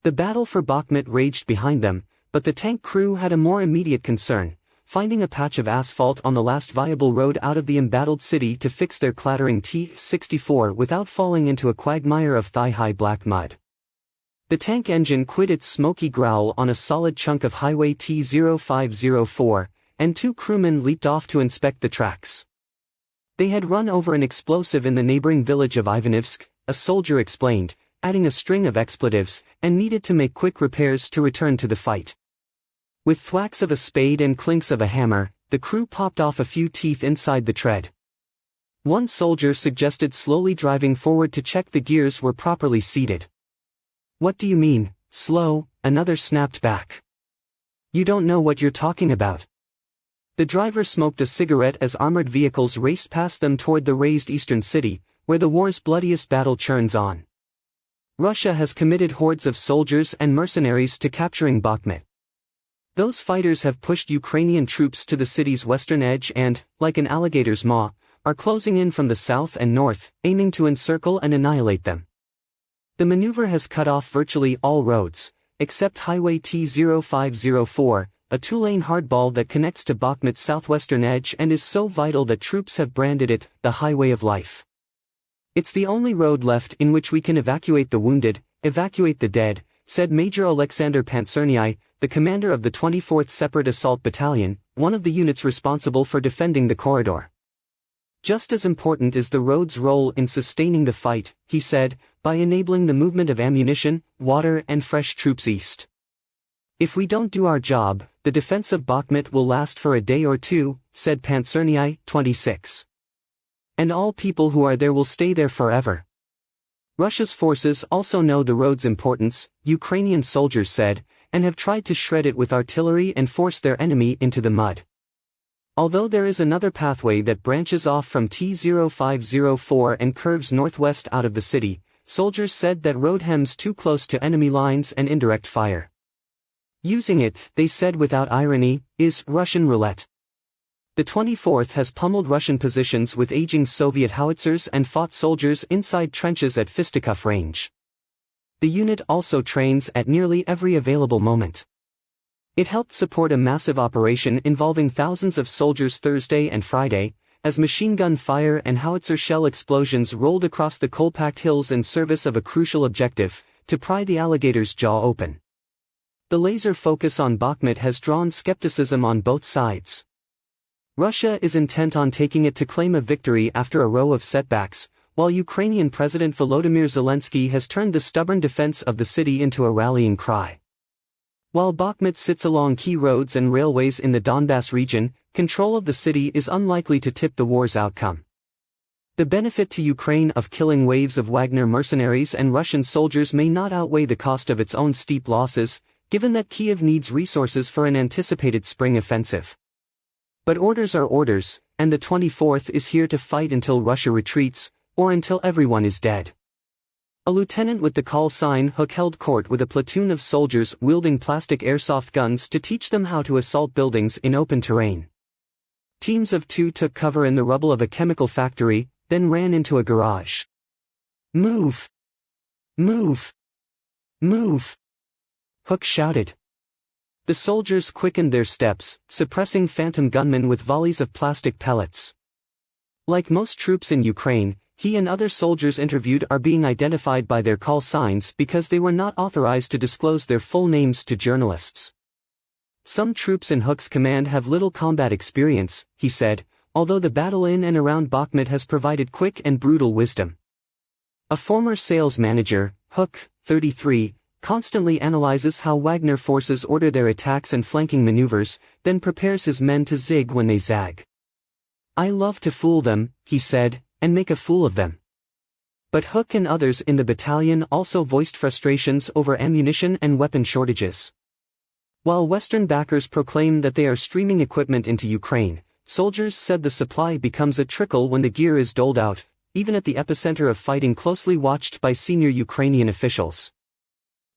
The battle for Bakhmut raged behind them, but the tank crew had a more immediate concern: finding a patch of asphalt on the last viable road out of the embattled city to fix their clattering T-64 without falling into a quagmire of thigh-high black mud. The tank engine quit its smoky growl on a solid chunk of highway T-0504, and 2 crewmen leaped off to inspect the tracks. They had run over an explosive in the neighboring village of Ivanivsk, a soldier explained, adding a string of expletives, and needed to make quick repairs to return to the fight. With thwacks of a spade and clinks of a hammer, the crew popped off a few teeth inside the tread. One soldier suggested slowly driving forward to check the gears were properly seated. "What do you mean, slow?" another snapped back. "You don't know what you're talking about." The driver smoked a cigarette as armored vehicles raced past them toward the razed eastern city, where the war's bloodiest battle churns on. Russia has committed hordes of soldiers and mercenaries to capturing Bakhmut. Those fighters have pushed Ukrainian troops to the city's western edge and, like an alligator's maw, are closing in from the south and north, aiming to encircle and annihilate them. The maneuver has cut off virtually all roads, except Highway T-0504, a 2-lane hardball that connects to Bakhmut's southwestern edge and is so vital that troops have branded it the Highway of Life. "It's the only road left in which we can evacuate the wounded, evacuate the dead," said Major Alexander Pancerniai, the commander of the 24th Separate Assault Battalion, one of the units responsible for defending the corridor. "Just as important is the road's role in sustaining the fight," he said, "by enabling the movement of ammunition, water and fresh troops east. If we don't do our job, the defense of Bakhmut will last for a day or two," said Pancerniai, 26. "And all people who are there will stay there forever." Russia's forces also know the road's importance, Ukrainian soldiers said, and have tried to shred it with artillery and force their enemy into the mud. Although there is another pathway that branches off from T-0504 and curves northwest out of the city, soldiers said that road hems too close to enemy lines and indirect fire. Using it, they said without irony, is Russian roulette. The 24th has pummeled Russian positions with aging Soviet howitzers and fought soldiers inside trenches at fisticuff range. The unit also trains at nearly every available moment. It helped support a massive operation involving thousands of soldiers Thursday and Friday, as machine gun fire and howitzer shell explosions rolled across the coal-packed hills in service of a crucial objective: to pry the alligator's jaw open. The laser focus on Bakhmut has drawn skepticism on both sides. Russia is intent on taking it to claim a victory after a row of setbacks, while Ukrainian President Volodymyr Zelensky has turned the stubborn defense of the city into a rallying cry. While Bakhmut sits along key roads and railways in the Donbass region, control of the city is unlikely to tip the war's outcome. The benefit to Ukraine of killing waves of Wagner mercenaries and Russian soldiers may not outweigh the cost of its own steep losses, given that Kiev needs resources for an anticipated spring offensive. But orders are orders, and the 24th is here to fight until Russia retreats, or until everyone is dead. A lieutenant with the call sign Hook held court with a platoon of soldiers wielding plastic airsoft guns to teach them how to assault buildings in open terrain. Teams of 2 took cover in the rubble of a chemical factory, then ran into a garage. "Move! Move! Move!" Hook shouted. The soldiers quickened their steps, suppressing phantom gunmen with volleys of plastic pellets. Like most troops in Ukraine, he and other soldiers interviewed are being identified by their call signs because they were not authorized to disclose their full names to journalists. "Some troops in Hook's command have little combat experience," he said, although the battle in and around Bakhmut has provided quick and brutal wisdom. A former sales manager, Hook, 33, constantly analyzes how Wagner forces order their attacks and flanking maneuvers, then prepares his men to zig when they zag. "I love to fool them," he said, "and make a fool of them." But Hook and others in the battalion also voiced frustrations over ammunition and weapon shortages. While Western backers proclaim that they are streaming equipment into Ukraine, soldiers said the supply becomes a trickle when the gear is doled out, even at the epicenter of fighting closely watched by senior Ukrainian officials.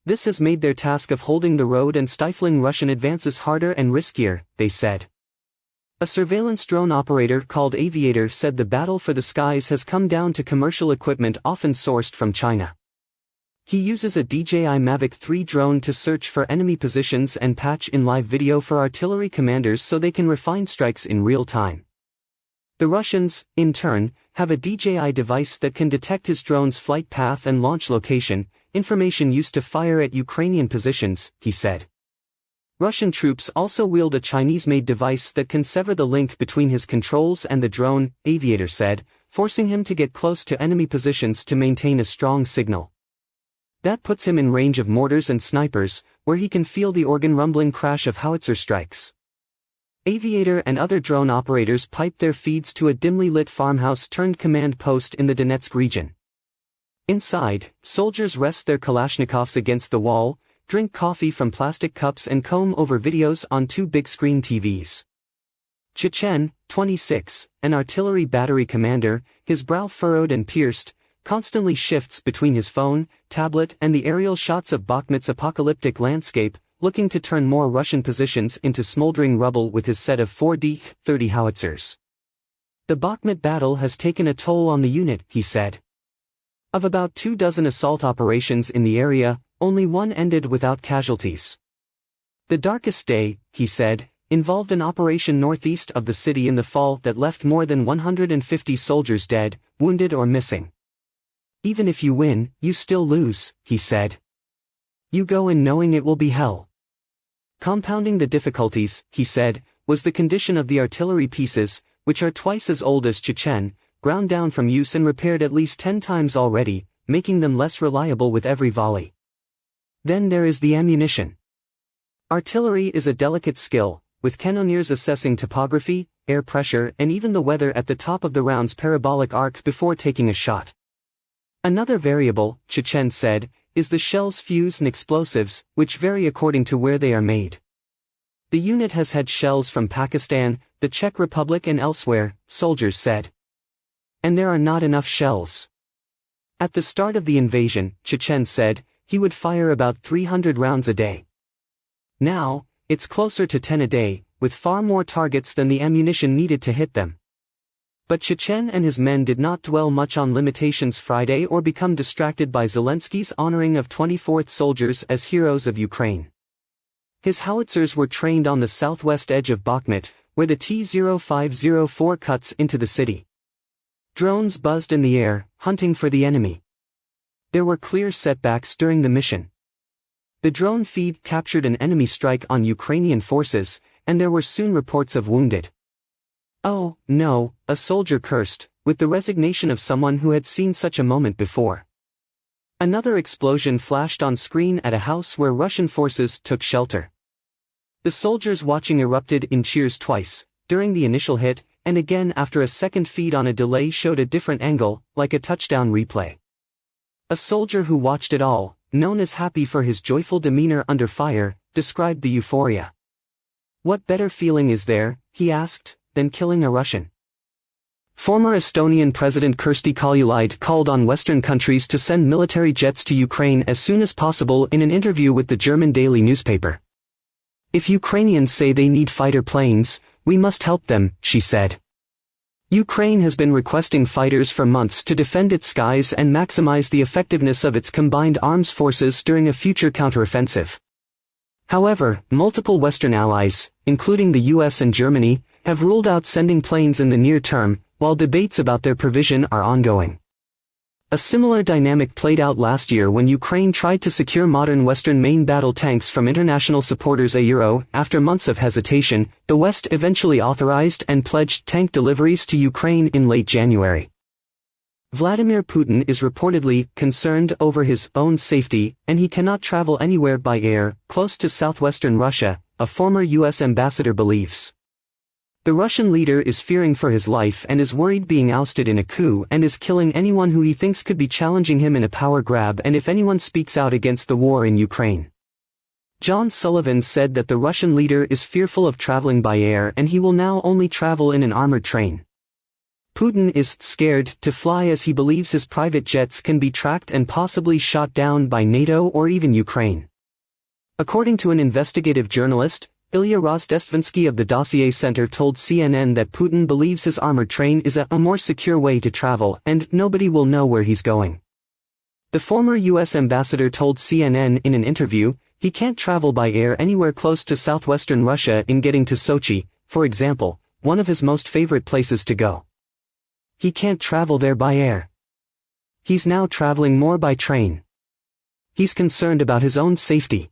This has made their task of holding the road and stifling Russian advances harder and riskier, they said. A surveillance drone operator called Aviator said the battle for the skies has come down to commercial equipment often sourced from China. He uses a DJI Mavic 3 drone to search for enemy positions and patch in live video for artillery commanders so they can refine strikes in real time. The Russians, in turn, have a DJI device that can detect his drone's flight path and launch location, information used to fire at Ukrainian positions, he said. Russian troops also wield a Chinese-made device that can sever the link between his controls and the drone, Aviator said, forcing him to get close to enemy positions to maintain a strong signal. That puts him in range of mortars and snipers, where he can feel the organ-rumbling crash of howitzer strikes. Aviator and other drone operators pipe their feeds to a dimly lit farmhouse-turned-command post in the Donetsk region. Inside, soldiers rest their Kalashnikovs against the wall, drink coffee from plastic cups and comb over videos on two big-screen TVs. Chechen, 26, an artillery battery commander, his brow furrowed and pierced, constantly shifts between his phone, tablet and the aerial shots of Bakhmut's apocalyptic landscape, looking to turn more Russian positions into smoldering rubble with his set of 4D-30 howitzers. The Bakhmut battle has taken a toll on the unit, he said. Of about 24 assault operations in the area, only one ended without casualties. The darkest day, he said, involved an operation northeast of the city in the fall that left more than 150 soldiers dead, wounded or missing. Even if you win, you still lose, he said. You go in knowing it will be hell. Compounding the difficulties, he said, was the condition of the artillery pieces, which are twice as old as Chechen, ground down from use and repaired at least 10 times already, making them less reliable with every volley. Then there is the ammunition. Artillery is a delicate skill, with cannoneers assessing topography, air pressure and even the weather at the top of the round's parabolic arc before taking a shot. Another variable, Chechen said, is the shell's fuse and explosives, which vary according to where they are made. The unit has had shells from Pakistan, the Czech Republic and elsewhere, soldiers said. And there are not enough shells. At the start of the invasion, Chechen said, he would fire about 300 rounds a day. Now, it's closer to 10 a day, with far more targets than the ammunition needed to hit them. But Chechen and his men did not dwell much on limitations Friday or become distracted by Zelensky's honoring of 24th soldiers as heroes of Ukraine. His howitzers were trained on the southwest edge of Bakhmut, where the T-0504 cuts into the city. Drones buzzed in the air, hunting for the enemy. There were clear setbacks during the mission. The drone feed captured an enemy strike on Ukrainian forces, and there were soon reports of wounded. Oh, no, a soldier cursed, with the resignation of someone who had seen such a moment before. Another explosion flashed on screen at a house where Russian forces took shelter. The soldiers watching erupted in cheers twice, during the initial hit, and again after a second feed on a delay showed a different angle, like a touchdown replay. A soldier who watched it all, known as Happy for his joyful demeanor under fire, described the euphoria. What better feeling is there, he asked, than killing a Russian? Former Estonian President Kersti Kaljulaid called on Western countries to send military jets to Ukraine as soon as possible in an interview with the German daily newspaper. If Ukrainians say they need fighter planes, we must help them, she said. Ukraine has been requesting fighters for months to defend its skies and maximize the effectiveness of its combined arms forces during a future counteroffensive. However, multiple Western allies, including the US and Germany, have ruled out sending planes in the near term, while debates about their provision are ongoing. A similar dynamic played out last year when Ukraine tried to secure modern Western main battle tanks from international supporters a year after months of hesitation. The West eventually authorized and pledged tank deliveries to Ukraine in late January. Vladimir Putin is reportedly concerned over his own safety, and he cannot travel anywhere by air close to southwestern Russia, a former US ambassador believes. The Russian leader is fearing for his life and is worried being ousted in a coup and is killing anyone who he thinks could be challenging him in a power grab and if anyone speaks out against the war in Ukraine. John Sullivan said that the Russian leader is fearful of traveling by air and he will now only travel in an armored train. Putin is scared to fly as he believes his private jets can be tracked and possibly shot down by NATO or even Ukraine. According to an investigative journalist, Ilya Rozdestvinsky of the Dossier Center told CNN that Putin believes his armored train is a more secure way to travel and nobody will know where he's going. The former U.S. ambassador told CNN in an interview, he can't travel by air anywhere close to southwestern Russia in getting to Sochi, for example, one of his most favorite places to go. He can't travel there by air. He's now traveling more by train. He's concerned about his own safety.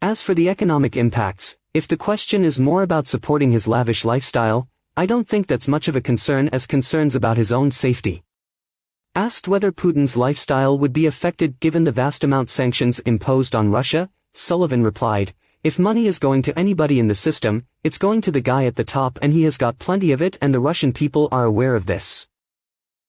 As for the economic impacts, if the question is more about supporting his lavish lifestyle, I don't think that's much of a concern as concerns about his own safety. Asked whether Putin's lifestyle would be affected given the vast amount sanctions imposed on Russia, Sullivan replied, "If money is going to anybody in the system, it's going to the guy at the top, and he has got plenty of it, and the Russian people are aware of this."